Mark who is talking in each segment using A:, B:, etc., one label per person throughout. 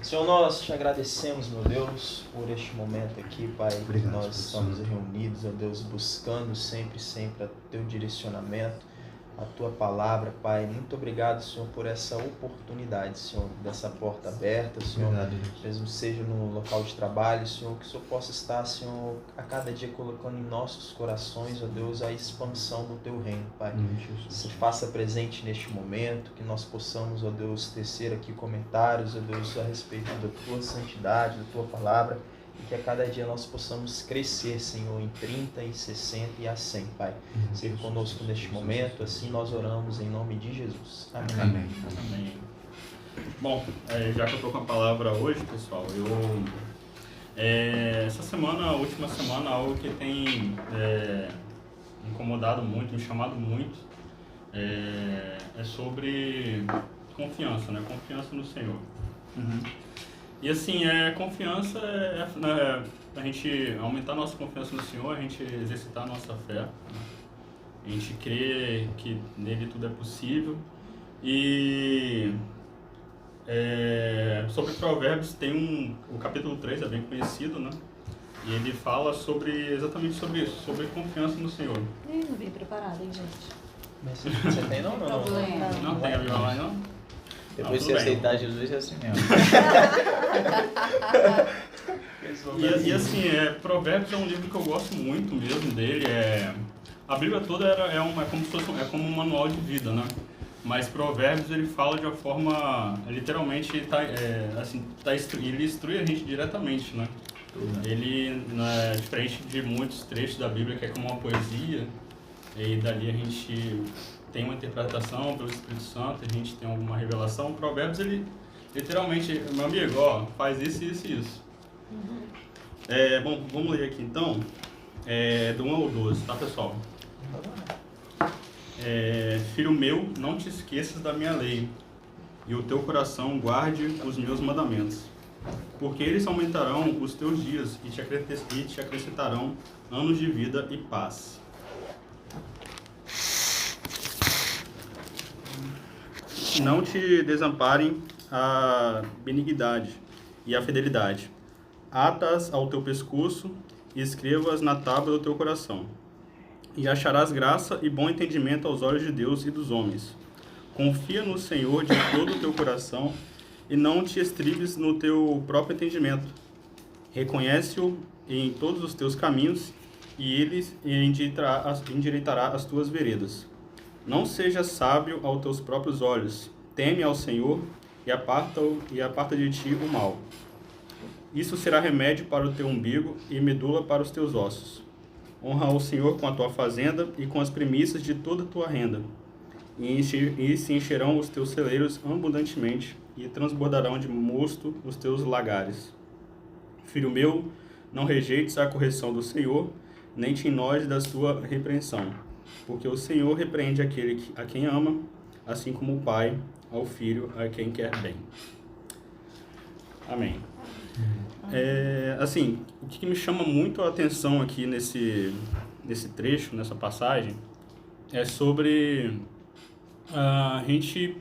A: Senhor, nós te agradecemos, meu Deus, por este momento aqui, Pai.
B: Obrigado,
A: Nós estamos reunidos, ó Deus, buscando sempre o teu direcionamento, a tua palavra, Pai. Muito obrigado, Senhor, por essa oportunidade, Senhor, dessa porta aberta, Senhor.
B: Obrigado,
A: Mesmo seja no local de trabalho, Senhor, que o Senhor possa estar, Senhor, a cada dia colocando em nossos corações, ó Deus, a expansão do teu reino, Pai. Se faça presente neste momento, que nós possamos, ó Deus, tecer aqui comentários, ó Deus, a respeito da tua santidade, da tua palavra, e que a cada dia nós possamos crescer, Senhor, em 30, em 60 e a 100, Pai. Seja conosco neste momento, assim nós oramos em nome de Jesus. Amém.
B: Amém.
C: Amém. Bom, já que eu estou com a palavra hoje, pessoal, essa semana, a última semana, algo que tem incomodado muito, me chamado muito, é sobre confiança, né? Confiança no Senhor. E assim, confiança a gente aumentar a nossa confiança no Senhor, a gente exercitar a nossa fé, né? A gente crê que nele tudo é possível. E sobre Provérbios tem o capítulo 3, é bem conhecido, né? E ele fala exatamente sobre isso, sobre confiança no Senhor.
D: Não vim preparada, hein, gente?
A: Mas você tem não? Não,
C: Não tem a Bíblia lá, não?
E: Depois de aceitar Jesus é assim mesmo.
C: E assim, Provérbios é um livro que eu gosto muito mesmo dele. A Bíblia toda é como um manual de vida, né? Mas Provérbios ele fala de uma forma, literalmente, ele instrui a gente diretamente, né? Ele, diferente de muitos trechos da Bíblia, que é como uma poesia, e dali a gente tem uma interpretação pelo Espírito Santo, a gente tem alguma revelação. Provérbios, ele literalmente, meu amigo, faz isso, isso e isso. Bom, vamos ler aqui então, do 1 ao 12, tá, pessoal? Filho meu, não te esqueças da minha lei, e o teu coração guarde os meus mandamentos, porque eles aumentarão os teus dias e te acrescentarão anos de vida e paz. Não te desamparem a benignidade e a fidelidade. Ata-as ao teu pescoço e escreva-as na tábua do teu coração. E acharás graça e bom entendimento aos olhos de Deus e dos homens. Confia no Senhor de todo o teu coração e não te estribes no teu próprio entendimento. Reconhece-o em todos os teus caminhos e ele endireitará as tuas veredas. Não sejas sábio aos teus próprios olhos. Teme ao Senhor e aparta de ti o mal. Isso será remédio para o teu umbigo e medula para os teus ossos. Honra ao Senhor com a tua fazenda e com as primícias de toda a tua renda. E se encherão os teus celeiros abundantemente e transbordarão de mosto os teus lagares. Filho meu, não rejeites a correção do Senhor, nem te enojes da sua repreensão. Porque o Senhor repreende aquele a quem ama, assim como o pai ao filho a quem quer bem. Amém. Assim, o que me chama muito a atenção aqui nesse trecho, nessa passagem, é sobre a gente,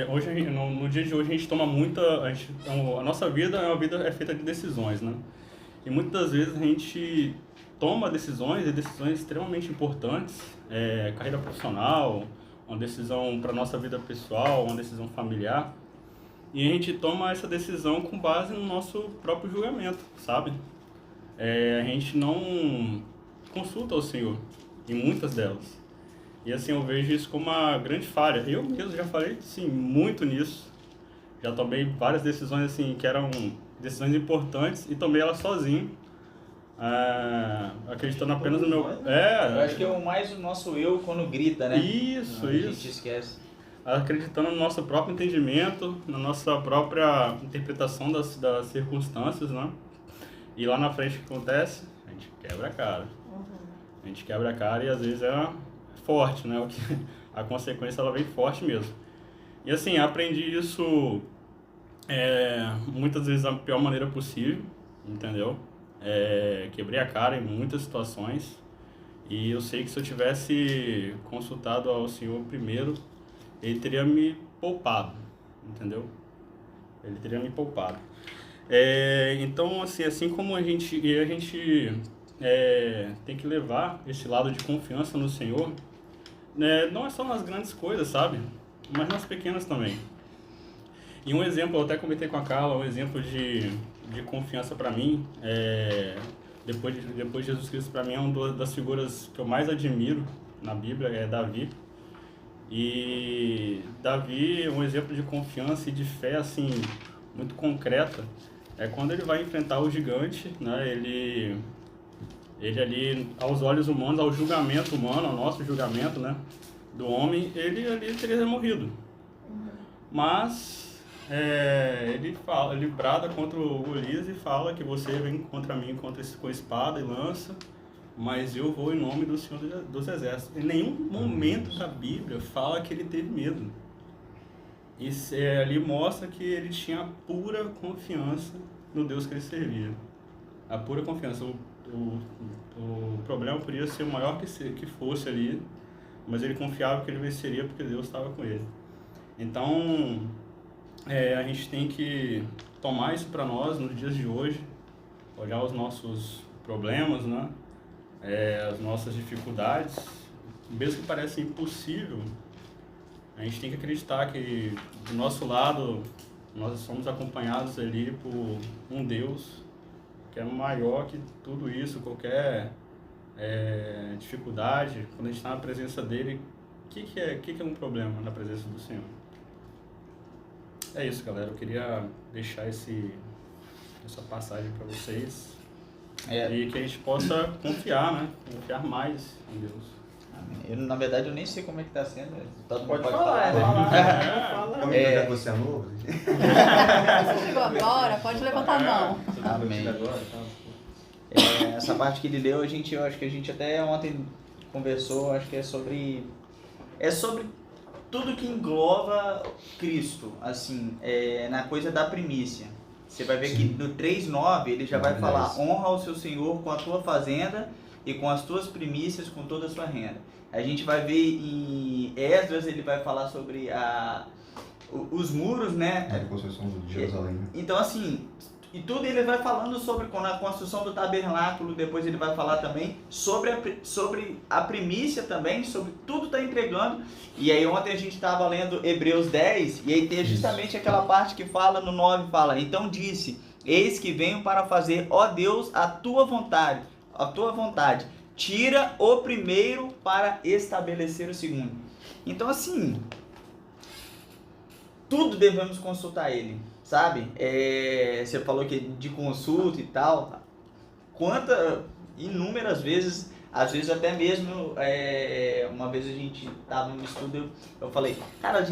C: hoje, no dia de hoje, a gente toma a nossa vida é feita de decisões, né? E muitas das vezes a gente toma decisões extremamente importantes, carreira profissional, uma decisão para a nossa vida pessoal, uma decisão familiar, e a gente toma essa decisão com base no nosso próprio julgamento, sabe? A gente não consulta o Senhor em muitas delas. E assim, eu vejo isso como uma grande falha. Eu mesmo já falei, sim, muito nisso. Já tomei várias decisões assim, que eram decisões importantes e tomei elas sozinho. Acreditando apenas no meu...
E: Eu acho que é mais o nosso eu quando grita, né?
C: Isso.
E: A gente esquece.
C: Acreditando no nosso próprio entendimento, na nossa própria interpretação das circunstâncias, né? E lá na frente o que acontece? A gente quebra a cara. A gente quebra a cara e às vezes é forte, né? A consequência ela vem forte mesmo. E assim, aprendi isso muitas vezes da pior maneira possível, entendeu? Quebrei a cara em muitas situações e eu sei que se eu tivesse consultado ao Senhor primeiro, Ele teria me poupado, entendeu? Ele teria me poupado. Então, assim como a gente tem que levar esse lado de confiança no Senhor, né, não é só nas grandes coisas, sabe? Mas nas pequenas também. E um exemplo, eu até comentei com a Carla, um exemplo de confiança para mim, depois de Jesus Cristo, para mim é uma das figuras que eu mais admiro na Bíblia, é Davi. E Davi é um exemplo de confiança e de fé, assim, muito concreta. É quando ele vai enfrentar o gigante, né? Ele ali, aos olhos humanos, ao julgamento humano, ao nosso julgamento, né, do homem, ele ali teria morrido. Mas ele brada contra o Golias e fala que você vem contra mim com espada e lança, mas eu vou em nome do Senhor dos Exércitos. Em nenhum momento da Bíblia fala que ele teve medo. Isso ali mostra que ele tinha pura confiança no Deus que ele servia. A pura confiança. O problema podia ser o maior que fosse ali, mas ele confiava que ele venceria porque Deus estava com ele. Então, a gente tem que tomar isso para nós nos dias de hoje, olhar os nossos problemas, né? As nossas dificuldades, mesmo que pareça impossível, a gente tem que acreditar que do nosso lado nós somos acompanhados ali por um Deus que é maior que tudo isso, qualquer dificuldade. Quando a gente está na presença dele, o que é um problema na presença do Senhor? É isso, galera. Eu queria deixar essa passagem para vocês. E que a gente possa confiar, né? Confiar mais em Deus.
E: Na verdade, eu nem sei como é que tá sendo. Todo
A: Pode
E: mundo
A: falar,
B: Já que você é novo?
D: Você chegou agora, pode levantar a mão.
E: Amém. Essa parte que ele leu, eu acho que a gente até ontem conversou, acho que é sobre tudo que engloba Cristo, assim, na coisa da primícia. Você vai ver Sim. que no 3:9 ele já vai falar: honra ao seu Senhor com a tua fazenda e com as tuas primícias, com toda a sua renda. A gente vai ver em Esdras, ele vai falar sobre os muros, né?
B: A construção de Jerusalém.
E: Então, assim, e tudo ele vai falando sobre a construção do tabernáculo, depois ele vai falar também sobre a primícia também, sobre tudo está entregando. E aí ontem a gente estava lendo Hebreus 10, e aí tem justamente aquela parte que fala no 9, fala: então disse, eis que venho para fazer, ó Deus, a tua vontade, tira o primeiro para estabelecer o segundo. Então, assim, tudo devemos consultar ele, sabe? Você falou que de consulta e tal. Inúmeras vezes, às vezes até mesmo, uma vez a gente estava no estudo, eu falei, cara,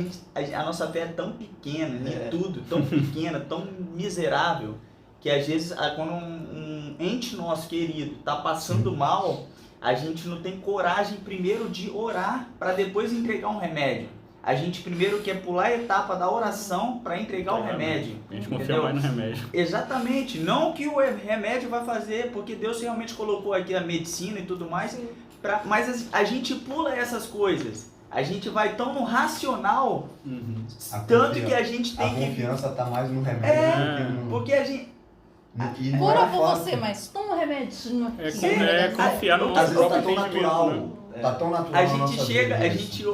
E: a nossa fé é tão pequena, tudo, tão pequena, tão miserável, que às vezes quando um ente nosso querido está passando mal, a gente não tem coragem primeiro de orar para depois entregar um remédio. A gente primeiro quer pular a etapa da oração para entregar o remédio.
C: A gente confia mais no remédio.
E: Exatamente. Não que o remédio vai fazer, porque Deus realmente colocou aqui a medicina e tudo mais, mas a gente pula essas coisas. A gente vai tão no racional, tanto que a gente tem que...
B: A confiança está mais no remédio do que no...
E: Porque a gente...
D: Ora por você, mas toma um remedinho aqui.
C: Confiar no nosso próprio entendimento.
B: Tá tão natural.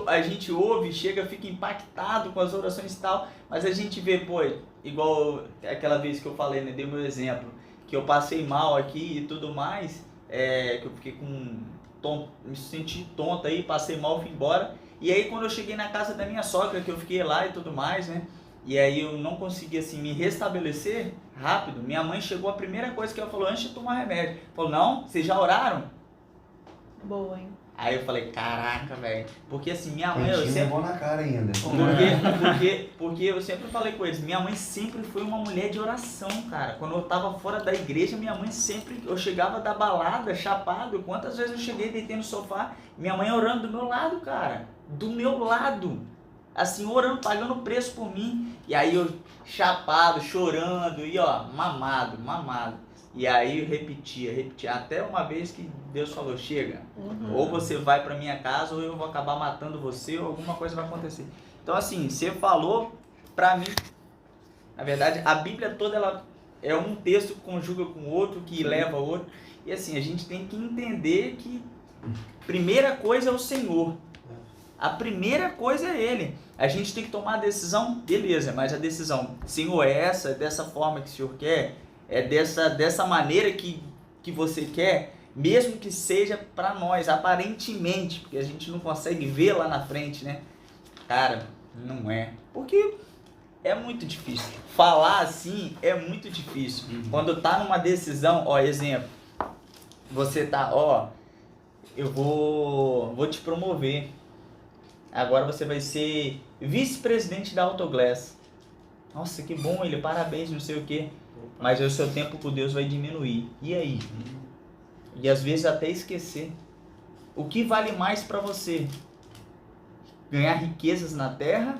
E: A gente ouve, fica impactado com as orações e tal, mas a gente vê, igual aquela vez que eu falei, né, dei meu exemplo, que eu passei mal aqui e tudo mais, que eu fiquei me senti tonto aí, passei mal, fui embora, e aí quando eu cheguei na casa da minha sogra, que eu fiquei lá e tudo mais, né, e aí eu não consegui, assim, me restabelecer rápido, minha mãe chegou, a primeira coisa que ela falou antes de tomar remédio, falou: não, vocês já oraram?
D: Boa, hein?
E: Aí eu falei, caraca, velho, porque assim, minha mãe...
B: Eu sempre... na cara ainda.
E: Porque eu sempre falei com eles, minha mãe sempre foi uma mulher de oração, cara. Quando eu tava fora da igreja, minha mãe sempre... Eu chegava da balada, chapado, quantas vezes eu cheguei, deitei no sofá, minha mãe orando do meu lado, cara. Do meu lado. Assim, orando, pagando preço por mim. E aí eu chapado, chorando, e ó, mamado. E aí eu repetia, até uma vez que Deus falou: chega, ou você vai pra minha casa, ou eu vou acabar matando você, ou alguma coisa vai acontecer. Então assim, você falou, pra mim, na verdade, a Bíblia toda ela é um texto que conjuga com o outro, que leva ao outro. E assim, a gente tem que entender que a primeira coisa é o Senhor. A primeira coisa é Ele. A gente tem que tomar a decisão, beleza, mas a decisão, Senhor, é essa, é dessa forma que o Senhor quer, é dessa maneira que você quer, mesmo que seja para nós, aparentemente, porque a gente não consegue ver lá na frente, né? Cara, não é. Porque é muito difícil. Falar assim é muito difícil. Quando tá numa decisão, ó, exemplo, você tá, ó, eu vou te promover. Agora você vai ser vice-presidente da Autoglass. Nossa, que bom, ele, parabéns, não sei o quê. Mas o seu tempo com Deus vai diminuir. E aí? E às vezes até esquecer. O que vale mais para você? Ganhar riquezas na terra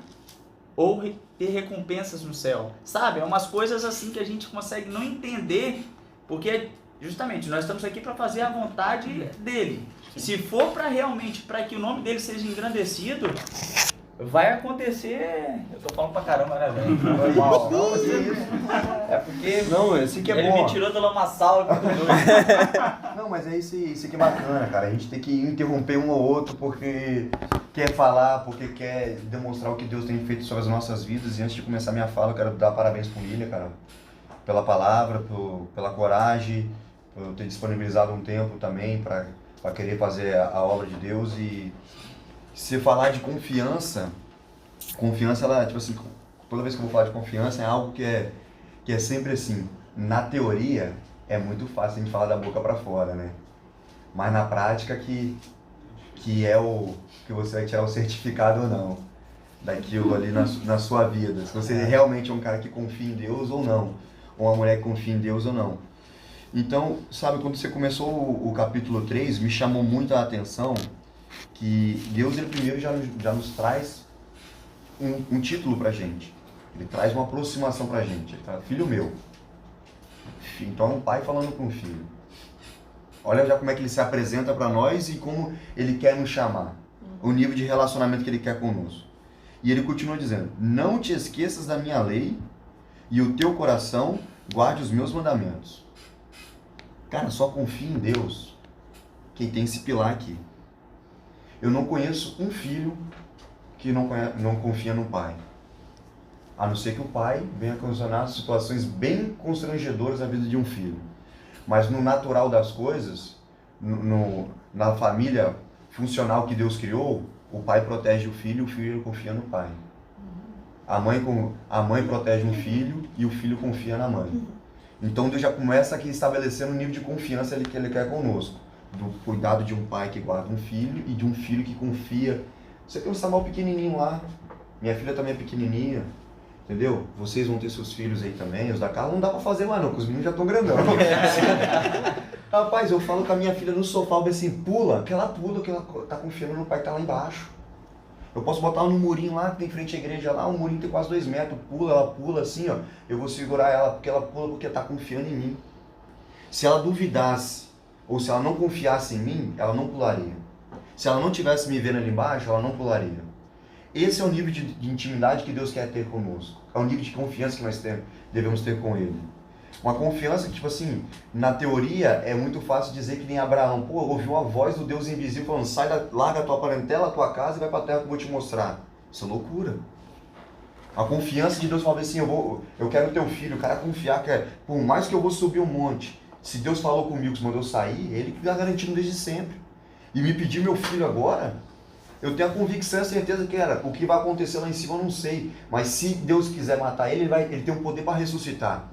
E: ou ter recompensas no céu? Sabe? É umas coisas assim que a gente consegue não entender, porque justamente nós estamos aqui para fazer a vontade dele. Se for para realmente, para que o nome dele seja engrandecido, vai acontecer. Eu tô falando pra caramba, né, velho?
B: Não, mas é isso.
E: É porque
B: Não, esse que é
E: ele
B: bom.
E: me tirou do lamaçal.
B: Não, mas é isso que é bacana, cara. A gente tem que interromper um ou outro porque quer falar, porque quer demonstrar o que Deus tem feito sobre as nossas vidas. E antes de começar minha fala, eu quero dar parabéns pro William, cara, pela palavra, pela coragem, por ter disponibilizado um tempo também para querer fazer a obra de Deus. E se falar de confiança, ela, tipo assim, toda vez que eu vou falar de confiança, é algo que é sempre assim. Na teoria, é muito fácil a gente falar da boca para fora, né? Mas na prática que é o que você vai tirar o certificado ou não daquilo ali na sua vida. Se você realmente é um cara que confia em Deus ou não. Ou uma mulher que confia em Deus ou não. Então, sabe, quando você começou o capítulo 3, me chamou muito a atenção que Deus, ele primeiro já nos traz um título pra gente. Ele traz uma aproximação pra gente. Ele fala, filho meu. Então é um pai falando com um filho. Olha já como é que ele se apresenta pra nós e como ele quer nos chamar. O nível de relacionamento que ele quer conosco. E ele continua dizendo, não te esqueças da minha lei e o teu coração guarde os meus mandamentos. Cara, só confia em Deus quem tem esse pilar aqui. Eu não conheço um filho que não confia no pai. A não ser que o pai venha ocasionar situações bem constrangedoras na vida de um filho. Mas no natural das coisas, na família funcional que Deus criou, o pai protege o filho confia no pai. A mãe protege um filho e o filho confia na mãe. Então Deus já começa aqui estabelecendo o nível de confiança que Ele quer conosco. Do cuidado de um pai que guarda um filho e de um filho que confia. Você tem um Samuel pequenininho lá, minha filha também é pequenininha, entendeu? Vocês vão ter seus filhos aí também, os da casa não dá pra fazer mais não, porque os meninos já estão grandão. Rapaz, eu falo com a minha filha no sofá, eu assim, pula, que ela tá confiando no pai que tá lá embaixo. Eu posso botar ela no murinho lá, que tem frente à igreja lá, um murinho tem quase 2 metros, ela pula assim, ó, eu vou segurar ela, porque ela pula porque tá confiando em mim. Se ela duvidasse, ou se ela não confiasse em mim, ela não pularia. Se ela não tivesse me vendo ali embaixo, ela não pularia. Esse é o nível de intimidade que Deus quer ter conosco. É o nível de confiança que nós devemos ter com Ele. Uma confiança que, tipo assim, na teoria é muito fácil dizer que nem Abraão. Pô, ouviu a voz do Deus invisível falando, larga a tua parentela, a tua casa e vai pra terra que eu vou te mostrar. Isso é loucura. A confiança de Deus falando assim, eu quero teu filho, o cara confiar que por mais que eu vou subir um monte, se Deus falou comigo, se mandou sair, Ele que está garantindo desde sempre. E me pedir meu filho agora, eu tenho a convicção e a certeza que o que vai acontecer lá em cima eu não sei. Mas se Deus quiser matar ele, ele tem um poder para ressuscitar.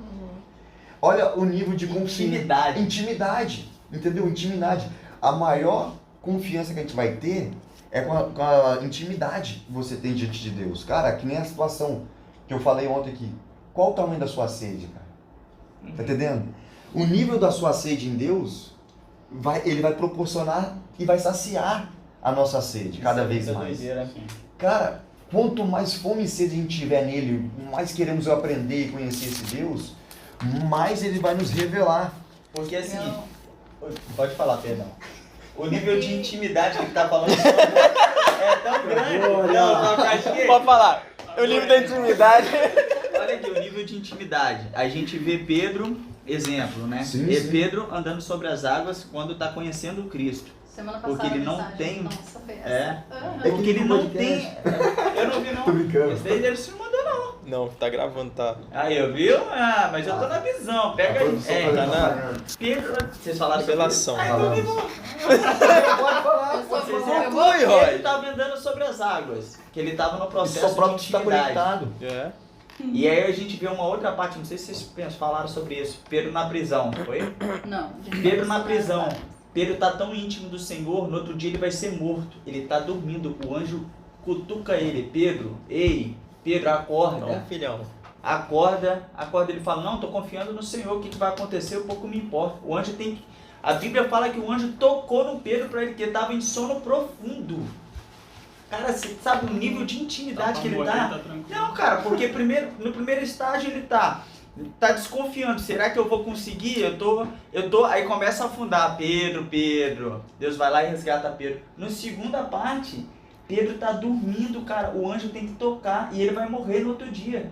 B: Olha o nível de confiança. Intimidade. Entendeu? Intimidade. A maior confiança que a gente vai ter é com a intimidade que você tem diante de Deus. Cara, que nem a situação que eu falei ontem aqui. Qual o tamanho da sua sede, cara? Tá entendendo? O nível da sua sede em Deus, ele vai proporcionar e vai saciar a nossa sede cada vez mais. Cara, quanto mais fome e sede a gente tiver nele, mais queremos aprender e conhecer esse Deus, mais ele vai nos revelar.
E: Porque assim, pode falar, perdão. O nível de intimidade que ele tá falando é tão grande. Não, pode falar.
A: O nível da intimidade.
E: Olha aqui, o nível de intimidade. A gente vê Pedro, exemplo, né?
B: Sim,
E: Vê
B: sim.
E: Pedro andando sobre as águas quando está conhecendo o Cristo.
D: Semana passada
E: Porque ele
D: a
E: não
D: mensagem,
E: tem-
D: Nossa, foi essa.
E: É.
D: Aham.
B: É
E: Porque ele não
B: podcast.
E: tem. Eu não vi, não.
B: Tô brincando.
E: Esse daí deve se mandou, não.
A: Não, tá gravando, tá?
E: Aí, eu viu? Ah, mas eu tô na visão. Pega
B: A
E: aí.
B: produção
E: É,
B: fazendo
A: tá na-
B: propaganda.
E: Pedro. Vocês falaram sobre
A: Revelação.
E: isso? Ah, então me
B: Falamos. Pode falar,
D: Eu
B: pode
D: sou-
B: falar.
D: eu
A: Conclui, Roy.
E: Ele estava andando sobre as águas. Que ele estava no
B: Isso
E: processo
B: só próprio
E: de
B: está
E: intimidade.
B: conectado.
A: É.
E: E aí a gente vê uma outra parte, não sei se vocês falaram sobre isso. Pedro na prisão, foi?
D: Não, gente,
E: Pedro na
D: não
E: prisão.
D: sabe.
E: Pedro tá tão íntimo do Senhor, no outro dia ele vai ser morto. Ele tá dormindo, o anjo cutuca ele. Pedro, ei, Pedro, acorda.
A: Não, filhão.
E: Acorda, ele fala, não, tô confiando no Senhor, o que vai acontecer, um pouco me importa. O anjo tem que... A Bíblia fala que o anjo tocou no Pedro para ele, que ele estava em sono profundo. Cara, você sabe o nível de intimidade que ele tá? Não, cara, porque no primeiro estágio ele tá desconfiando, será que eu vou conseguir? Eu tô, aí começa a afundar, Pedro, Deus vai lá e resgata Pedro. Na segunda parte, Pedro tá dormindo, cara, o anjo tem que tocar e ele vai morrer no outro dia.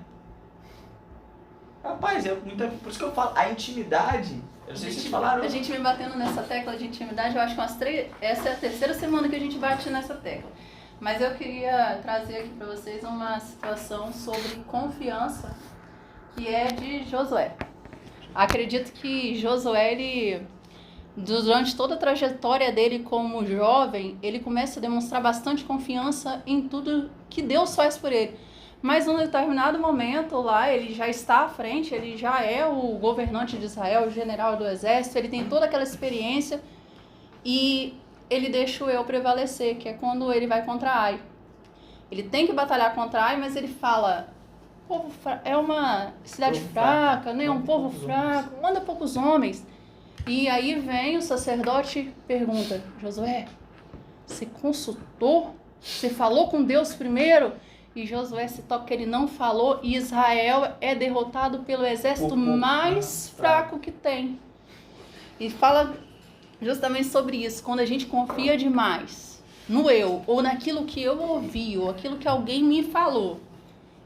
E: Rapaz, por isso que eu falo, a intimidade, eu não sei se vocês falaram.
D: A gente vem batendo nessa tecla de intimidade, eu acho que essa é a terceira semana que a gente bate nessa tecla. Mas eu queria trazer aqui para vocês uma situação sobre confiança, que é de Josué. Acredito que Josué, ele, durante toda a trajetória dele como jovem, ele começa a demonstrar bastante confiança em tudo que Deus faz por ele. Mas num determinado momento lá, ele já está à frente, ele já é o governante de Israel, o general do exército, ele tem toda aquela experiência e ele deixa o eu prevalecer, que é quando ele vai contra Ai. Ele tem que batalhar contra Ai, mas ele fala, é uma cidade fraca, né? Um povo fraco, manda poucos homens. E aí vem o sacerdote e pergunta, Josué, você consultou? Você falou com Deus primeiro? E Josué se toca que ele não falou e Israel é derrotado pelo exército mais fraco que tem. E fala justamente sobre isso, quando a gente confia demais no eu, ou naquilo que eu ouvi, ou aquilo que alguém me falou,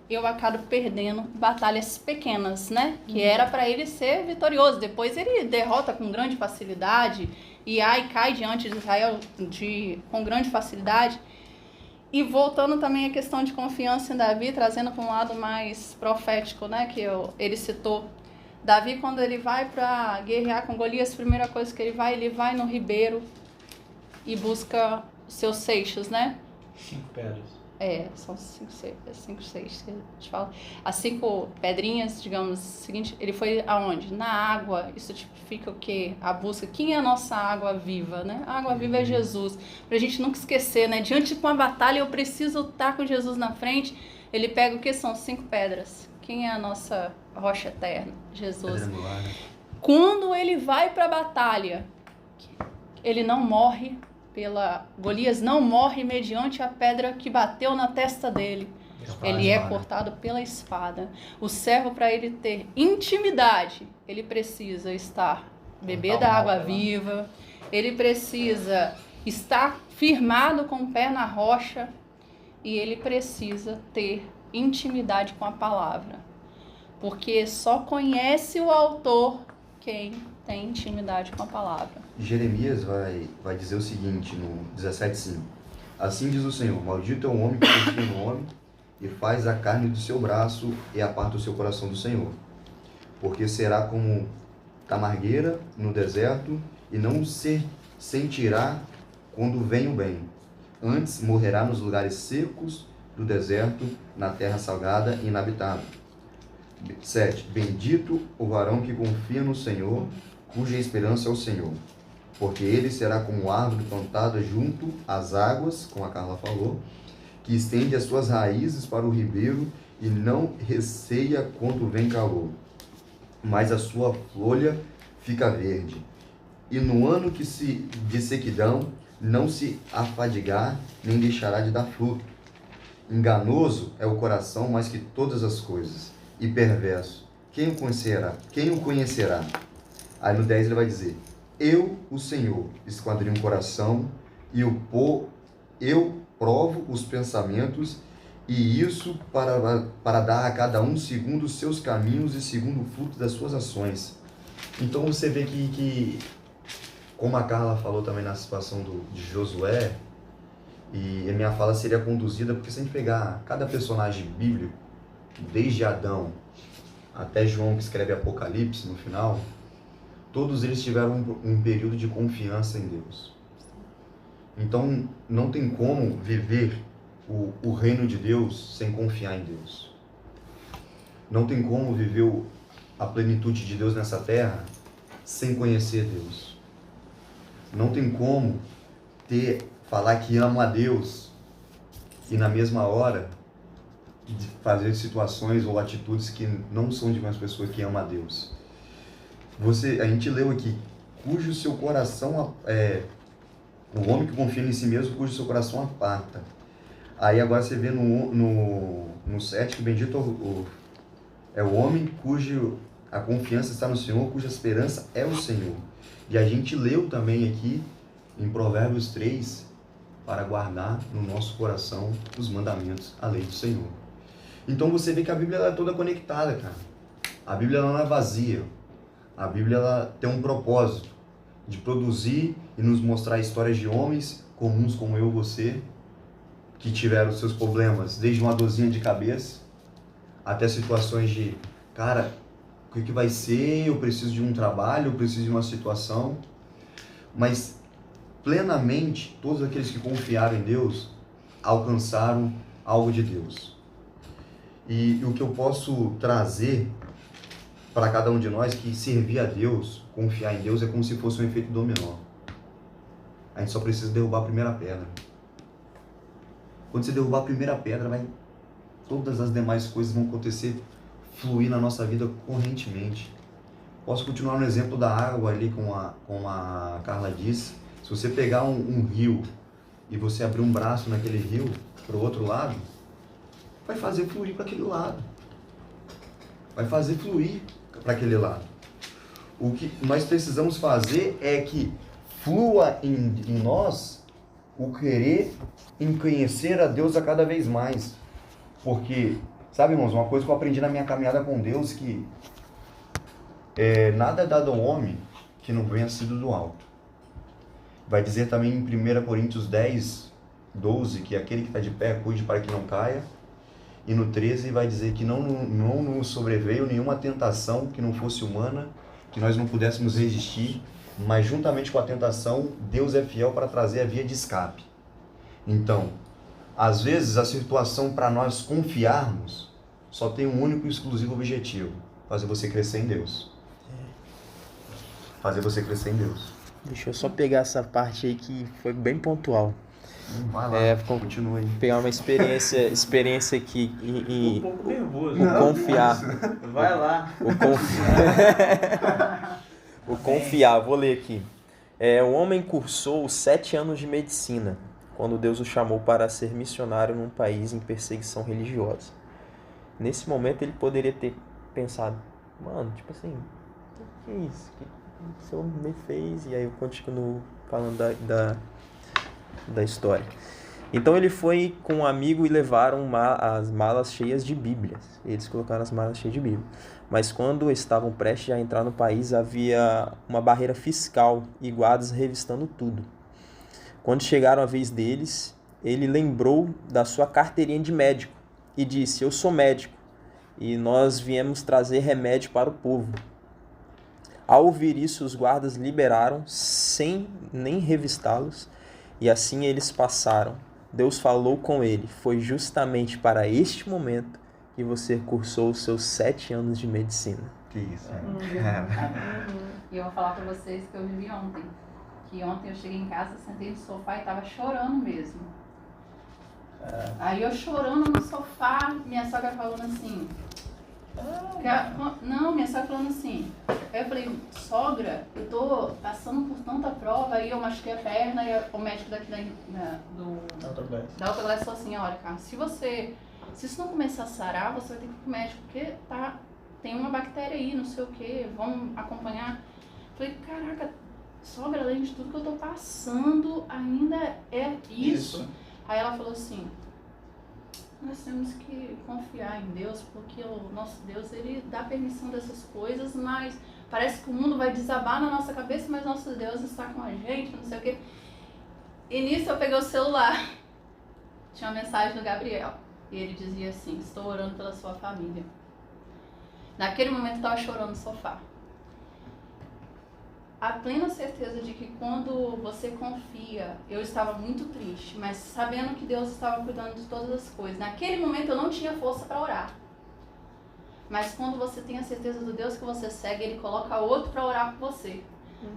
D: eu acabo perdendo batalhas pequenas, né? Que era para ele ser vitorioso. Depois ele derrota com grande facilidade, e Ai cai diante de Israel com grande facilidade. E voltando também à questão de confiança em Davi, trazendo para um lado mais profético, né, que ele citou. Davi, quando ele vai para guerrear com Golias, a primeira coisa que ele vai no ribeiro e busca seus seixos, né?
E: 5 pedras.
D: São 5 seixos que a gente fala. As 5 pedrinhas, digamos, seguinte, ele foi aonde? Na água. Isso tipifica o quê? A busca. Quem é a nossa água viva, né? A água viva é Jesus. Pra gente nunca esquecer, né? Diante de uma batalha, eu preciso estar com Jesus na frente. Ele pega o que? São 5 pedras. Quem é a nossa rocha eterna? Jesus. Quando ele vai para a batalha, ele não morre Golias não morre mediante a pedra que bateu na testa dele. Ele é cortado pela espada. O servo, para ele ter intimidade, ele precisa beber da água viva, ele precisa estar firmado com o pé na rocha e ele precisa ter intimidade com a palavra. Porque só conhece o autor quem tem intimidade com a palavra.
B: Jeremias vai dizer o seguinte no 17:5. Assim diz o Senhor, maldito é o homem que confia no homem e faz a carne do seu braço e aparta o seu coração do Senhor. Porque será como tamargueira no deserto e não se sentirá quando vem o bem. Antes morrerá nos lugares secos do deserto, na terra salgada e inabitável. 7. Bendito o varão que confia no Senhor, cuja esperança é o Senhor. Porque ele será como árvore plantada junto às águas, como a Carla falou, que estende as suas raízes para o ribeiro e não receia quando vem calor. Mas a sua folha fica verde. E no ano de sequidão não se afadigar, nem deixará de dar fruto. Enganoso é o coração mais que todas as coisas, e perverso. Quem o conhecerá? Aí no 10 ele vai dizer, eu, o Senhor, esquadrinho o coração, e eu provo os pensamentos E isso para dar a cada um segundo os seus caminhos e segundo o fruto das suas ações. Então você vê que como a Carla falou também na situação de Josué, e a minha fala seria conduzida, porque se a gente pegar cada personagem bíblico, desde Adão até João que escreve Apocalipse no final, todos eles tiveram um período de confiança em Deus. Então não tem como viver o reino de Deus sem confiar em Deus. Não tem como viver a plenitude de Deus nessa terra sem conhecer Deus. Não tem como falar que ama a Deus e na mesma hora de fazer situações ou atitudes que não são de uma pessoa que ama a Deus. A gente leu aqui, cujo seu coração o homem que confia em si mesmo, cujo seu coração aparta. Aí agora você vê no 7 que bendito é o homem cujo a confiança está no Senhor, cuja esperança é o Senhor. E a gente leu também aqui em Provérbios 3, para guardar no nosso coração os mandamentos, a lei do Senhor. Então você vê que a Bíblia ela é toda conectada, cara. A Bíblia ela não é vazia. A Bíblia ela tem um propósito de produzir e nos mostrar histórias de homens comuns como eu e você, que tiveram seus problemas, desde uma dorzinha de cabeça até situações de, cara, o que vai ser? Eu preciso de um trabalho, eu preciso de uma situação. Mas plenamente, todos aqueles que confiaram em Deus alcançaram algo de Deus. E o que eu posso trazer para cada um de nós, que servir a Deus, confiar em Deus, é como se fosse um efeito dominó. A gente só precisa derrubar a primeira pedra. Quando você derrubar a primeira pedra, todas as demais coisas vão acontecer, fluir na nossa vida correntemente. Posso continuar no exemplo da água ali, como a Carla disse. Se você pegar um rio e você abrir um braço naquele rio para o outro lado, vai fazer fluir para aquele lado. Vai fazer fluir para aquele lado. O que nós precisamos fazer é que flua em nós o querer em conhecer a Deus a cada vez mais. Porque, sabe, irmãos, uma coisa que eu aprendi na minha caminhada com Deus, que nada é dado ao homem que não venha sido do alto. Vai dizer também em 1 Coríntios 10, 12, que aquele que está de pé cuide para que não caia. E no 13 vai dizer que não nos sobreveio nenhuma tentação que não fosse humana, que nós não pudéssemos resistir, mas juntamente com a tentação, Deus é fiel para trazer a via de escape. Então, às vezes a situação para nós confiarmos só tem um único e exclusivo objetivo: fazer você crescer em Deus. Fazer você crescer em Deus.
A: Deixa eu só pegar essa parte aí que foi bem pontual.
B: Vai lá, continua aí.
A: Pegar uma experiência aqui
E: um pouco nervoso.
A: Confiar.
E: Vai lá.
A: O confiar, vou ler aqui. O homem cursou 7 anos de medicina, quando Deus o chamou para ser missionário num país em perseguição religiosa. Nesse momento ele poderia ter pensado, mano, tipo assim, o que é isso? O que o Senhor me fez? E aí eu continuo falando da história. Então ele foi com um amigo e levaram as malas cheias de Bíblias. Eles colocaram as malas cheias de Bíblia. Mas quando estavam prestes a entrar no país, havia uma barreira fiscal e guardas revistando tudo. Quando chegaram a vez deles, ele lembrou da sua carteirinha de médico e disse: eu sou médico e nós viemos trazer remédio para o povo. Ao ouvir isso, os guardas liberaram sem nem revistá-los, e assim eles passaram. Deus falou com ele: foi justamente para este momento que você cursou os seus 7 anos de medicina.
B: Que isso, né?
D: E eu vou falar pra vocês que eu vivi ontem. Que ontem eu cheguei em casa, sentei no sofá e tava chorando mesmo. Aí eu chorando no sofá, minha sogra falando assim... Não, minha sogra falando assim... Aí eu falei, sogra, eu tô passando por tanta prova, aí eu machuquei a perna, e o médico daqui da Autoglass falou assim, olha, cara, se isso não começar a sarar, você vai ter que ir pro médico, porque tem uma bactéria aí, não sei o que, vamos acompanhar. Eu falei, caraca, sogra, além de tudo que eu tô passando, ainda é isso. Aí ela falou assim, nós temos que confiar em Deus, porque o nosso Deus, ele dá permissão dessas coisas, mas parece que o mundo vai desabar na nossa cabeça, mas nosso Deus está com a gente, não sei o quê. E nisso eu peguei o celular, tinha uma mensagem do Gabriel, e ele dizia assim: estou orando pela sua família. Naquele momento eu estava chorando no sofá. A plena certeza de que quando você confia, eu estava muito triste, mas sabendo que Deus estava cuidando de todas as coisas. Naquele momento eu não tinha força para orar. Mas quando você tem a certeza do Deus que você segue, Ele coloca outro para orar por você.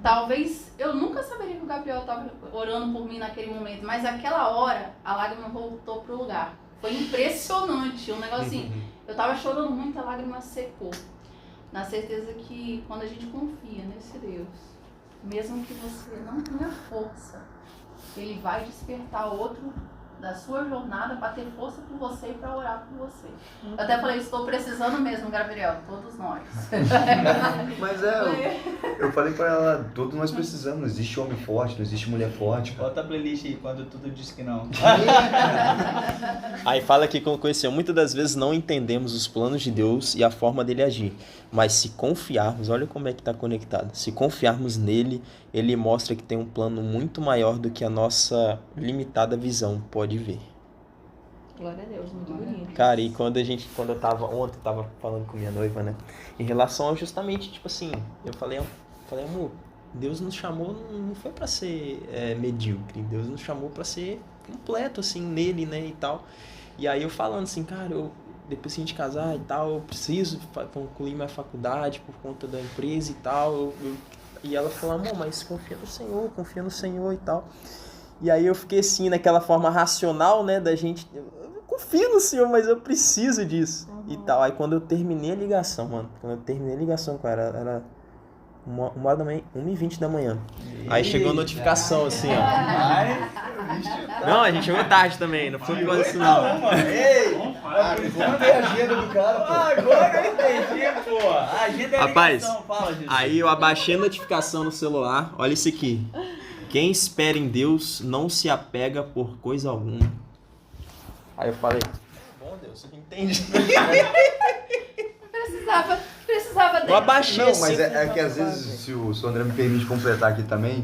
D: Talvez eu nunca saberia que o Gabriel estava orando por mim naquele momento, mas aquela hora a lágrima voltou pro lugar. Foi impressionante, um negócio assim. Eu estava chorando muito, a lágrima secou. Na certeza que quando a gente confia nesse Deus, mesmo que você não tenha força, Ele vai despertar outro da sua jornada para ter força por você e para orar por você. Eu até falei, estou precisando mesmo, Gabriel, todos nós.
B: Mas eu falei pra ela, todos nós precisamos, não existe homem forte, não existe mulher forte. Cara.
E: Bota a playlist aí, quando tudo diz que não.
A: Aí fala que quando conheceu, muitas das vezes não entendemos os planos de Deus e a forma dele agir. Mas se confiarmos, olha como é que está conectado. Se confiarmos nele, ele mostra que tem um plano muito maior do que a nossa limitada visão pode ver.
F: Glória a Deus, muito bonito.
A: Cara, e ontem eu tava falando com minha noiva, né? Em relação a justamente, tipo assim, eu falei, amor, Deus nos chamou, não foi pra ser medíocre, Deus nos chamou pra ser completo, assim, nele, né, e tal. E aí eu falando assim, cara, depois que a gente casar e tal, eu preciso concluir minha faculdade por conta da empresa e tal. E ela falou, amor, mas confia no Senhor e tal. E aí eu fiquei assim, naquela forma racional, né, da gente, eu confio no Senhor, mas eu preciso disso e tal. Aí quando eu terminei a ligação, mano, com ela, era 1h20 da manhã. Aí chegou a notificação assim, ó. Não, a gente chegou tarde também, não foi por causa disso não.
B: Vamos ver a agenda do cara, pô.
E: Agora eu entendi, pô. A agenda é
A: Rapaz,
E: ligação, fala, Jesus.
A: aí eu abaixei a notificação no celular, olha isso aqui. Quem espera em Deus não se apega por coisa alguma. Aí eu falei, bom Deus, você entende?
D: Precisava dele.
A: Eu abaixei
B: Não,
A: assim.
B: mas é que às vezes, se o André me permite completar aqui também,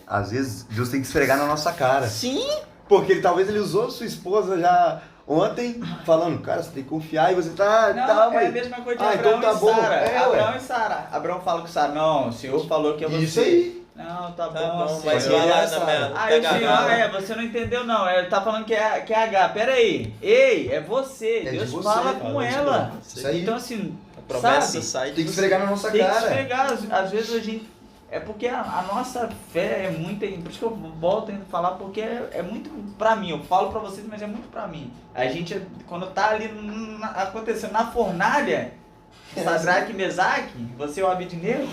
B: às vezes Deus tem que esfregar na nossa cara.
A: Sim!
B: Porque talvez ele usou sua esposa já ontem, falando, cara, você tem que confiar e você tá...
E: Não,
B: mas...
E: é a mesma coisa de
B: então
E: Abraão
B: tá
E: e
B: bom.
E: Sara. Abraão e Sara. Abraão fala com Sara, não, o Senhor falou que é você.
B: Isso aí.
E: Não, tá
A: bom,
E: bom,
A: mas
E: Senhor.
A: vai lá,
B: Sara.
E: Aí o Senhor, você não entendeu não, ele tá falando que é H. Pera aí, ei, é você,
B: É de
E: Deus
B: você,
E: fala
B: cara,
E: com ela.
B: Isso aí.
E: Então assim,
A: A promessa
E: sabe?
A: sai
B: Tem que esfregar na nossa
E: Tem que
B: cara.
E: esfregar, às vezes a gente... É porque a nossa fé é muito... Por isso que eu volto a falar, porque é muito pra mim. Eu falo pra vocês, mas é muito pra mim. A gente, quando tá ali acontecendo na fornalha, Sadraque e Mesaque, você é o Abednego.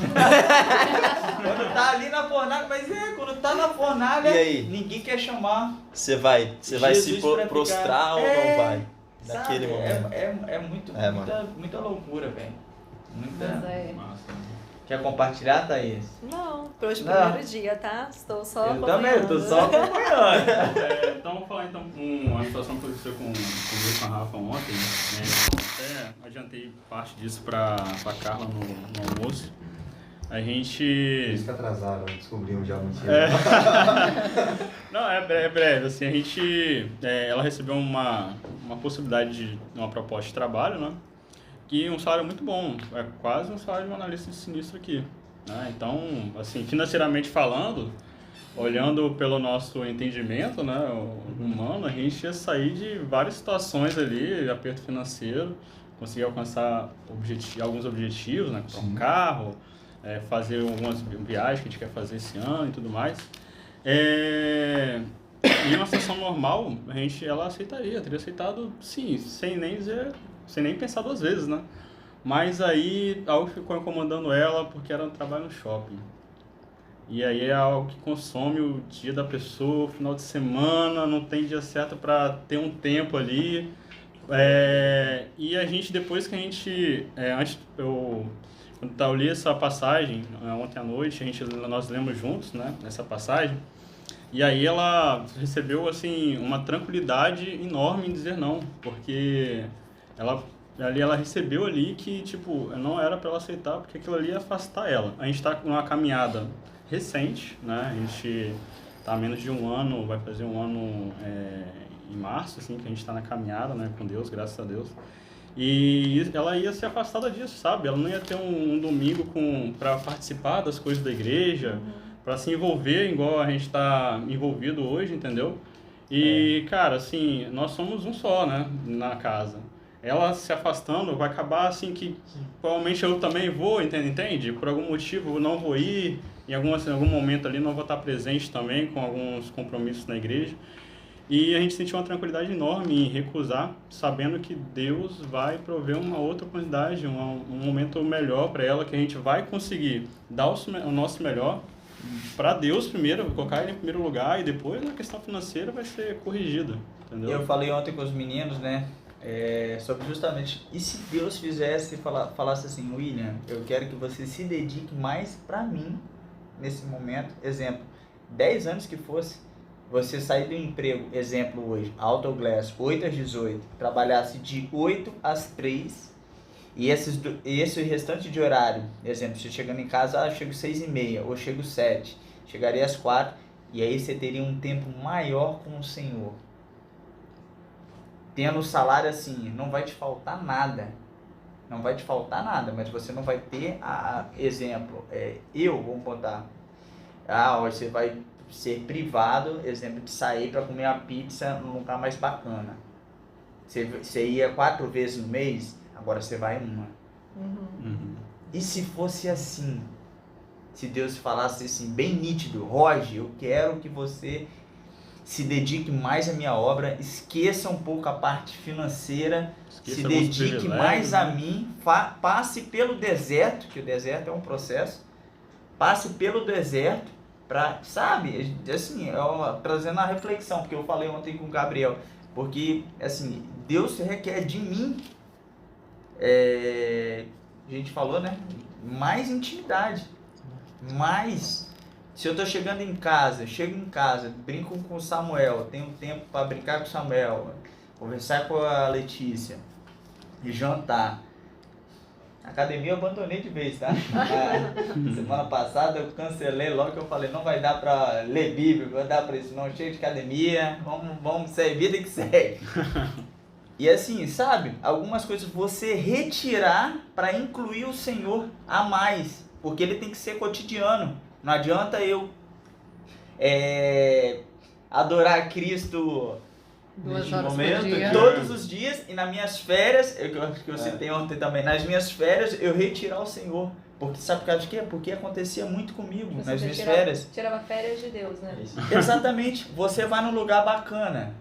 E: Quando tá ali na fornalha, mas quando tá na fornalha,
A: E aí?
E: ninguém quer chamar.
A: Você vai
E: Jesus
A: se
E: pra ficar.
A: prostrar ou não vai? Naquele
E: Sabe?
A: momento.
E: É muita loucura, velho.
D: Mas
C: Massa.
E: Quer compartilhar, Thaís?
F: Não, por hoje é o
E: Não.
F: primeiro dia, tá? Estou só
E: Eu também, eu tô só acompanhando.
C: Então, vou falar então uma situação que aconteceu com a Rafa ontem. Eu até adiantei parte disso pra Carla no almoço. A gente...
B: Eles que atrasaram, descobrimos já mentira.
C: Não, é breve. Assim, a gente... ela recebeu uma possibilidade de uma proposta de trabalho, né? Que um salário muito bom, é quase um salário de um analista de sinistro aqui, né? Então, assim, financeiramente falando, olhando pelo nosso entendimento, né, humano, a gente ia sair de várias situações ali, aperto financeiro, conseguir alcançar alguns objetivos, né, comprar um carro, fazer algumas viagens que a gente quer fazer esse ano e tudo mais. Em uma situação normal, ela teria aceitado sim, sem nem pensar duas vezes, né? Mas aí algo ficou incomodando ela porque era um trabalho no shopping. E aí é algo que consome o dia da pessoa, o final de semana, não tem dia certo para ter um tempo ali. E a gente, depois que a gente... Quando eu li essa passagem, ontem à noite, nós lemos juntos, né? Essa passagem. E aí ela recebeu, assim, uma tranquilidade enorme em dizer não, porque ela recebeu ali que, tipo, não era para ela aceitar, porque aquilo ali ia afastar ela. A gente está numa caminhada recente, né? A gente está há menos de um ano, vai fazer um ano em março, assim, que a gente está na caminhada, né, com Deus, graças a Deus. E ela ia ser afastada disso, sabe? Ela não ia ter um domingo para participar das coisas da igreja, para se envolver igual a gente está envolvido hoje, entendeu? E, cara, assim, nós somos um só, né, na casa. Ela se afastando vai acabar assim que provavelmente eu também vou, entende? Por algum motivo eu não vou ir, em algum momento ali não vou estar presente também com alguns compromissos na igreja. E a gente sentiu uma tranquilidade enorme em recusar, sabendo que Deus vai prover uma outra oportunidade, um momento melhor para ela, que a gente vai conseguir dar o nosso melhor para Deus primeiro, colocar Ele em primeiro lugar, e depois a questão financeira vai ser corrigida, entendeu?
E: Eu falei ontem com os meninos, né, sobre justamente, e se Deus fizesse, falasse assim, William, eu quero que você se dedique mais para mim nesse momento, exemplo, 10 anos que fosse, você sair do emprego, exemplo hoje, Autoglass, 8 às 18, trabalhasse de 8 às 3, e esse restante de horário, exemplo, você chegando em casa, eu chego 6h30, ou chego 7, chegaria às 4, e aí você teria um tempo maior com o Senhor. Tendo o salário assim, não vai te faltar nada, mas você não vai ter, exemplo, vamos botar, você vai ser privado, exemplo, de sair para comer uma pizza num lugar mais bacana. Você ia 4 vezes no mês, agora você vai uma. E se fosse assim? Se Deus falasse assim, bem nítido, Roger, eu quero que você se dedique mais à minha obra, esqueça um pouco a parte financeira, se dedique mais a mim, passe pelo deserto, que o deserto é um processo, passe pelo deserto, sabe, assim, trazendo a reflexão, porque eu falei ontem com o Gabriel, porque, assim, Deus requer de mim, a gente falou, né, mais intimidade, se eu tô chego em casa, brinco com o Samuel, tenho tempo para brincar com o Samuel, conversar com a Letícia, e jantar. Academia eu abandonei de vez, tá? Semana passada eu cancelei logo, que eu falei, não vai dar pra ler Bíblia, não vai dar pra isso não, cheio de academia, vamos ser vida que segue. E assim, sabe, algumas coisas você retirar para incluir o Senhor a mais, porque ele tem que ser cotidiano. Não adianta eu adorar a Cristo
D: 2 horas por dia.
E: Todos os dias, e nas minhas férias, que eu citei ontem também, nas minhas férias eu retirar o Senhor. Porque sabe por causa de quê? Porque acontecia muito comigo nas minhas férias.
F: Tirava férias de Deus, né?
E: Exatamente. Você vai num lugar bacana,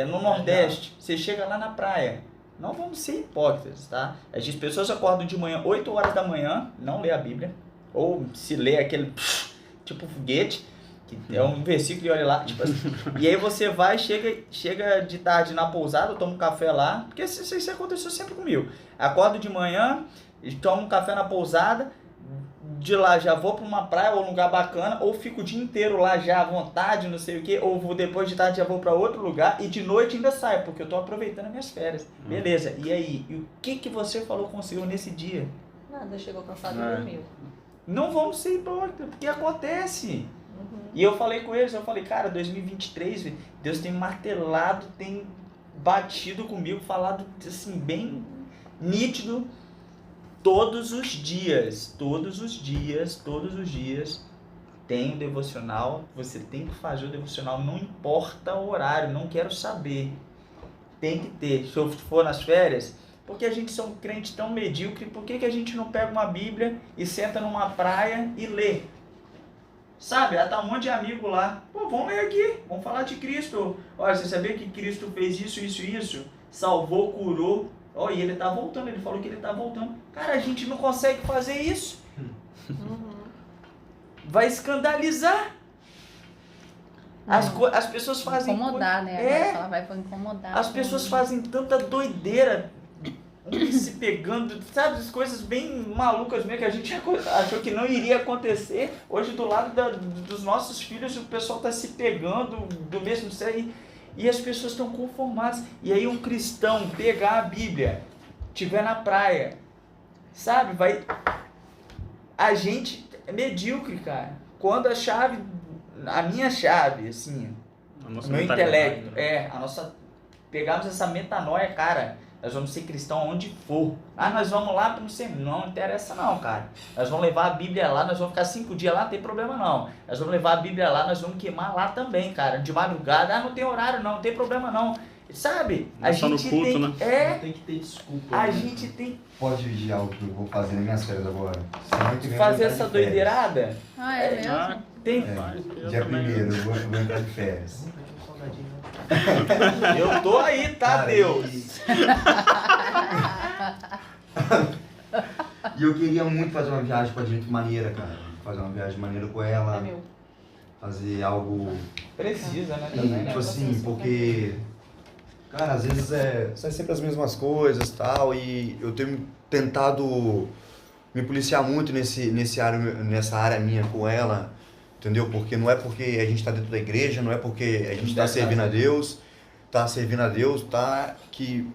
E: no Nordeste, você chega lá na praia. Não vamos ser hipócritas, tá? As pessoas acordam de manhã, 8 horas da manhã, não lê a Bíblia, ou se lê aquele tipo foguete, que é um versículo e olha lá, tipo assim. E aí você vai, chega de tarde na pousada, toma um café lá, porque isso aconteceu sempre comigo. Acordo de manhã, tomo um café na pousada, de lá já vou para uma praia ou um lugar bacana, ou fico o dia inteiro lá já à vontade, não sei o que, ou depois de tarde já vou para outro lugar, e de noite ainda saio, porque eu tô aproveitando as minhas férias. Beleza, e aí? E o que você falou com o Senhor nesse dia?
F: Nada, chegou cansado e dormiu.
E: Não vamos ser hipócritas, porque acontece. E eu falei com eles, cara, 2023, Deus tem martelado, tem batido comigo, falado assim, bem nítido, todos os dias, tem um devocional, você tem que fazer o devocional, não importa o horário, não quero saber, tem que ter. Se eu for nas férias, porque a gente é um crente tão medíocre, por que a gente não pega uma Bíblia e senta numa praia e lê? Sabe, tá um monte de amigo lá. Pô, vamos ler aqui, vamos falar de Cristo. Olha, você sabia que Cristo fez isso? Salvou, curou. Olha, e ele tá voltando, ele falou que ele tá voltando. Cara, a gente não consegue fazer isso. Vai escandalizar. As pessoas fazem...
D: Incomodar, né? Ela vai incomodar.
E: As pessoas fazem tanta doideira. um se pegando, sabe, as coisas bem malucas mesmo que a gente achou que não iria acontecer. Hoje do lado dos nossos filhos o pessoal está se pegando do mesmo sangue e as pessoas estão conformadas. E aí um cristão pegar a Bíblia, estiver na praia, sabe, vai... A gente é medíocre, cara. Quando a minha chave, assim, o meu intelecto, pegarmos essa metanoia, cara, nós vamos ser cristão onde for. Nós vamos lá para não interessa não, cara. Nós vamos levar a Bíblia lá, nós vamos ficar 5 dias lá, não tem problema não. Nós vamos levar a Bíblia lá, nós vamos queimar lá também, cara, de madrugada. Não tem horário não tem problema não. Sabe?
C: A gente no culto,
E: tem,
C: né?
A: Não tem que ter desculpa.
E: A gente tem
B: Pode vigiar o que eu vou fazer nas minhas férias agora.
E: fazer essa doideirada.
D: É mesmo?
E: Tem.
B: Dia 1º, eu vou entrar de férias.
E: Eu tô aí, tá,
B: Cara,
E: Deus?
B: E eu queria muito fazer uma viagem com a gente maneira, cara. Fazer uma viagem maneira com ela.
F: É meu.
B: Fazer algo...
E: Precisa, né, também, né?
B: Tipo assim, porque... Cara, às vezes são sempre as mesmas coisas e tal, e eu tenho tentado me policiar muito nessa área minha com ela, entendeu? Porque não é porque a gente está dentro da igreja, não é porque a gente está servindo a Deus, que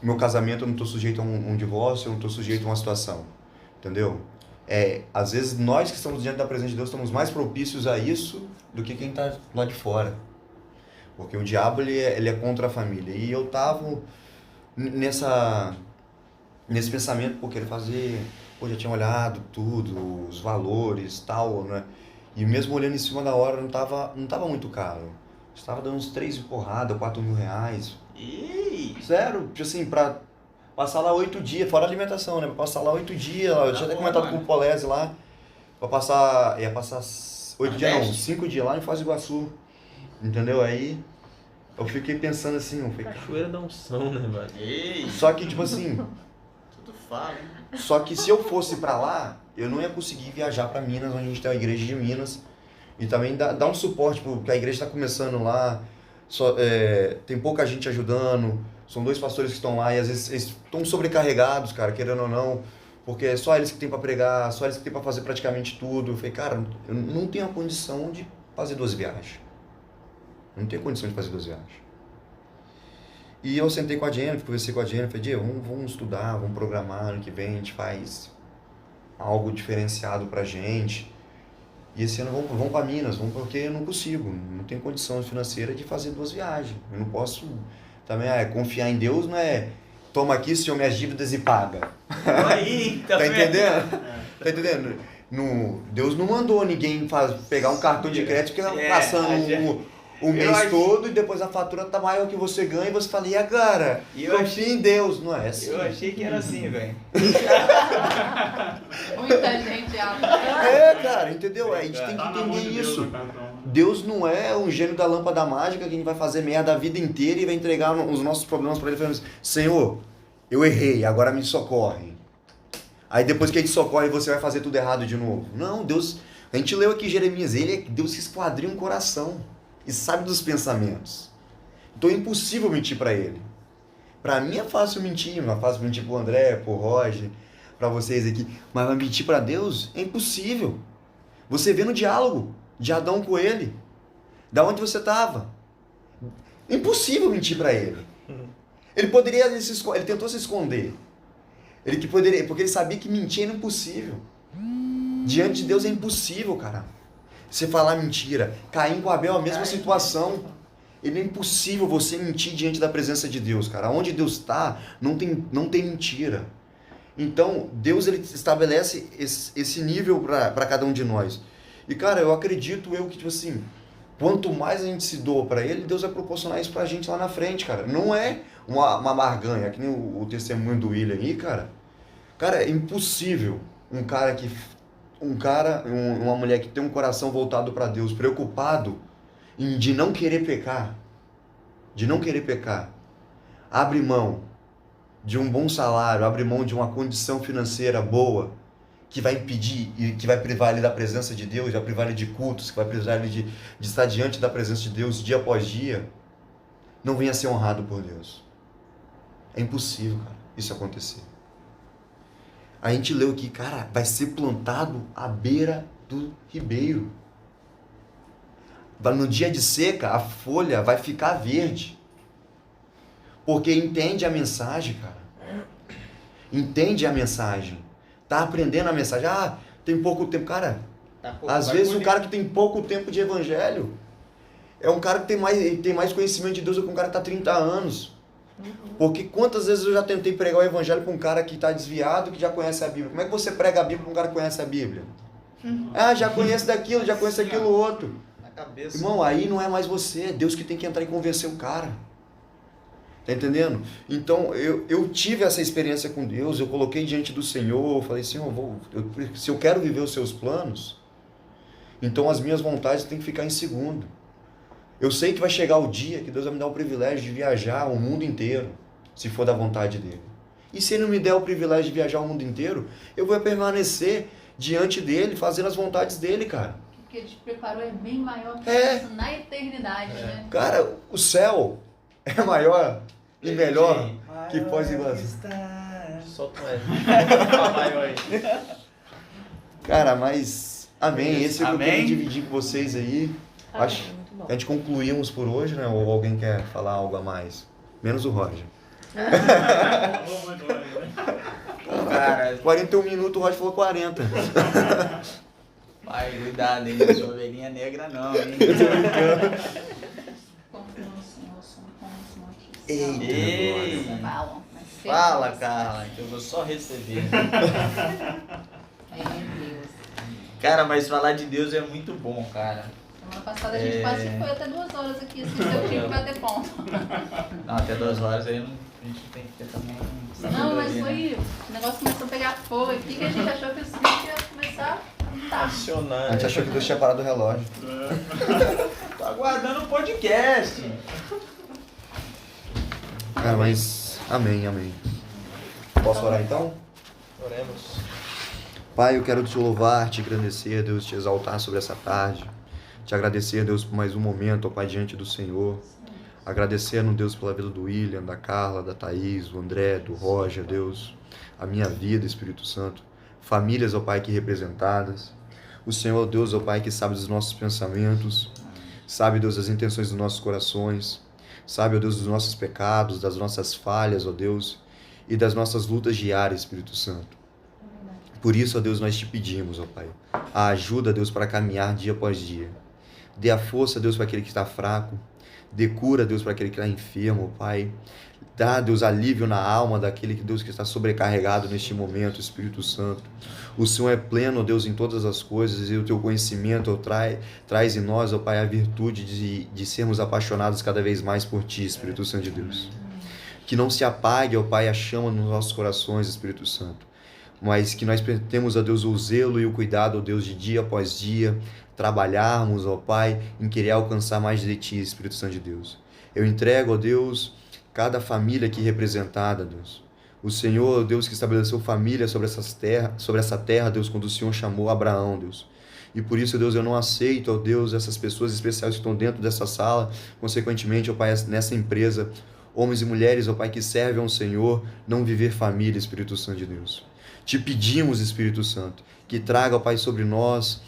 B: meu casamento eu não estou sujeito a um divórcio, eu não estou sujeito a uma situação, entendeu? Às vezes nós que estamos diante da presença de Deus estamos mais propícios a isso do que quem está lá de fora. Porque o diabo ele é contra a família. E eu tava nesse pensamento, por querer fazer... já tinha olhado tudo, os valores e tal, né? E mesmo olhando em cima da hora, não tava muito caro. Estava dando uns 3 porrada, 4 mil reais. Sério, assim, pra passar lá 8 dias, fora a alimentação, né? Pra passar lá 8 dias, eu tinha até comentado com o Polese lá, ia passar 8 dias não, 5 dias lá em Foz do Iguaçu. Entendeu? Aí eu fiquei pensando assim,
A: Cachoeira da Unção, né, velho?
B: Só que tipo assim,
E: Tudo fala, hein?
B: só que se eu fosse pra lá, eu não ia conseguir viajar pra Minas, onde a gente tem a igreja de Minas, e também dar um suporte, porque a igreja tá começando lá, tem pouca gente ajudando, são 2 pastores que estão lá e às vezes eles estão sobrecarregados, cara, querendo ou não, porque é só eles que tem pra pregar, só eles que tem pra fazer praticamente tudo. Eu falei, cara, eu não tenho a condição de fazer 2 viagens. Não tenho condição de fazer 2 viagens. E eu sentei com a Jennifer, conversei com a Jennifer, falei, vamos estudar, vamos programar, ano que vem a gente faz algo diferenciado pra gente. E esse ano vamos pra Minas, porque eu não consigo, não tenho condição financeira de fazer 2 viagens. Eu não posso também confiar em Deus, não é toma aqui, Senhor, minhas dívidas e paga.
E: Aí,
B: tá entendendo? Tá entendendo? Deus não mandou ninguém pegar um cartão de crédito que passando o mês todo e depois a fatura tá maior que você ganha e você fala, e agora? Confia em Deus, não é assim.
E: Eu achei que era assim, velho.
D: Muita gente acha.
B: Cara, entendeu? A gente tem que entender isso. Deus não é um gênio da lâmpada mágica que a gente vai fazer merda a vida inteira e vai entregar os nossos problemas para ele falando assim, Senhor, eu errei, agora me socorre. Aí depois que a gente socorre, você vai fazer tudo errado de novo. Não, Deus... A gente leu aqui Jeremias, Deus que esquadrinha um coração e sabe dos pensamentos. Então é impossível mentir para ele. Para mim é fácil mentir, não é fácil mentir pro André, pro Roger, para vocês aqui. Mas mentir para Deus é impossível. Você vê no diálogo de Adão com ele, da onde você estava. Impossível mentir para ele. Ele tentou se esconder. Porque ele sabia que mentir era impossível. Diante de Deus é impossível, cara. Você falar mentira. Caim com Abel, a mesma situação. É impossível você mentir diante da presença de Deus, cara. Onde Deus está, não tem mentira. Então, Deus ele estabelece esse nível para cada um de nós. E, cara, eu acredito que, tipo assim, quanto mais a gente se doa para Ele, Deus vai proporcionar isso pra gente lá na frente, cara. Não é uma barganha, que nem o testemunho do William aí, cara. Cara, é impossível uma mulher que tem um coração voltado para Deus, preocupado de não querer pecar, abre mão de um bom salário, abre mão de uma condição financeira boa, que vai impedir e que vai privar ele da presença de Deus, vai privar ele de cultos, que vai privar ele de estar diante da presença de Deus dia após dia, não venha a ser honrado por Deus. É impossível, cara. isso acontecer. A gente leu aqui, cara, vai ser plantado à beira do ribeiro. No dia de seca, a folha vai ficar verde. Porque entende a mensagem, cara. Entende a mensagem. Tá aprendendo a mensagem. Ah, tem pouco tempo. Cara, às vezes o cara que tem pouco tempo de evangelho é um cara que tem mais conhecimento de Deus do que um cara que tá 30 anos. Porque quantas vezes eu já tentei pregar o evangelho para um cara que está desviado, que já conhece a Bíblia. Como é que você prega a Bíblia para um cara que conhece a Bíblia? Ah, já conhece daquilo, já conhece aquilo outro.
A: Na cabeça.
B: Irmão, aí não é mais você, é Deus que tem que entrar e convencer o cara. Tá entendendo? Então, eu tive essa experiência com Deus, eu coloquei diante do Senhor, falei, Senhor, se eu quero viver os seus planos, então as minhas vontades têm que ficar em segundo. Eu sei que vai chegar o dia que Deus vai me dar o privilégio de viajar o mundo inteiro, se for da vontade dele. E se ele não me der o privilégio de viajar o mundo inteiro, eu vou permanecer diante dele, fazendo as vontades dele, cara.
D: O que ele te preparou é bem maior que isso na eternidade, né?
B: Cara, o céu é maior e melhor que Foz do Iguaçu.
A: Solta um maior aí.
B: Cara, mas amém. Esse é o que eu
E: Amém.
B: queria dividir com vocês aí. Acho
F: Muito bom.
B: que a gente concluímos por hoje, né? Ou alguém quer falar algo a mais? Menos o Roger.
E: Cara,
B: 41 minutos, o Roger falou 40.
E: pai, cuidado, hein? Não sou ovelhinha negra não, hein?
D: Confio no Senhor, somos como aqui.
B: Eita,
E: Ei.
D: Falam, mas sempre
E: Fala,
D: você-
E: Carla, que eu vou só receber.
D: Meu Deus.
E: Cara, mas falar de Deus é muito bom, cara.
D: Semana passada a gente quase foi até 2 horas aqui, assim, seu time vai ter ponto.
E: Não, até 2 horas aí a gente tem que ter também.
D: Não, mas
E: sabedoria, né?
D: foi. O negócio começou a pegar fogo aqui que a gente achou que o seguinte ia começar a tá.
A: Acionar.
B: A gente achou que Deus tinha parado o relógio.
E: Tô aguardando o podcast.
B: Cara, mas amém, amém. Posso orar então?
A: Oremos.
B: Pai, eu quero te louvar, te engrandecer, Deus, te exaltar sobre essa tarde. Te agradecer, Deus, por mais um momento, ó Pai, diante do Senhor. Agradecendo, Deus, pela vida do William, da Carla, da Thaís, do André, do Roger, Deus. A minha vida, Espírito Santo. Famílias, ó Pai, aqui representadas. O Senhor, Deus, ó Pai, que sabe dos nossos pensamentos. Sabe, Deus, das intenções dos nossos corações. Sabe, ó Deus, dos nossos pecados, das nossas falhas, ó Deus. E das nossas lutas diárias, Espírito Santo. Por isso, ó Deus, nós te pedimos, ó Pai, a ajuda, Deus, para caminhar dia após dia. Dê a força, Deus, para aquele que está fraco. Dê cura, Deus, para aquele que está enfermo, Pai. Dá, Deus, alívio na alma daquele que, Deus, que está sobrecarregado neste momento, Espírito Santo. O Senhor é pleno, Deus, em todas as coisas, e o teu conhecimento traz em nós, ó Pai, a virtude de sermos apaixonados cada vez mais por Ti, Espírito Santo de Deus. Que não se apague, ó Pai, a chama nos nossos corações, Espírito Santo. Mas que nós temos, ó Deus, o zelo e o cuidado, ó Deus, de dia após dia, trabalharmos, ó Pai, em querer alcançar mais de Ti, Espírito Santo de Deus. Eu entrego, ó Deus, cada família aqui representada, Deus. O Senhor, Deus, que estabeleceu família sobre essa terra, Deus, quando o Senhor chamou Abraão, Deus. E por isso, Deus, eu não aceito, ó Deus, essas pessoas especiais que estão dentro dessa sala, consequentemente, ó Pai, nessa empresa, homens e mulheres, ó Pai, que servem ao Senhor, não viver família, Espírito Santo de Deus. Te pedimos, Espírito Santo, que traga, ó Pai, sobre nós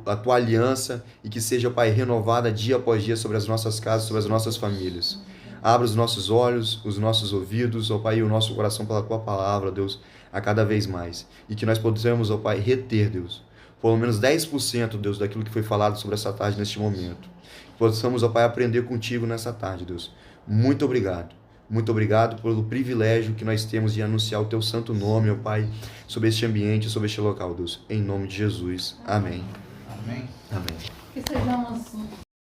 B: a Tua aliança e que seja, ó Pai, renovada dia após dia sobre as nossas casas, sobre as nossas famílias. Abra os nossos olhos, os nossos ouvidos, ó Pai, e o nosso coração pela Tua palavra, Deus, a cada vez mais. E que nós possamos, ó Pai, reter, Deus, pelo menos 10%, Deus, daquilo que foi falado sobre essa tarde neste momento. Possamos, ó Pai, aprender contigo nessa tarde, Deus. Muito obrigado. Muito obrigado pelo privilégio que nós temos de anunciar o Teu santo nome, ó Pai, sobre este ambiente, sobre este local, Deus. Em nome de Jesus. Amém.
E: Amém.
B: Amém.
D: Que sejamos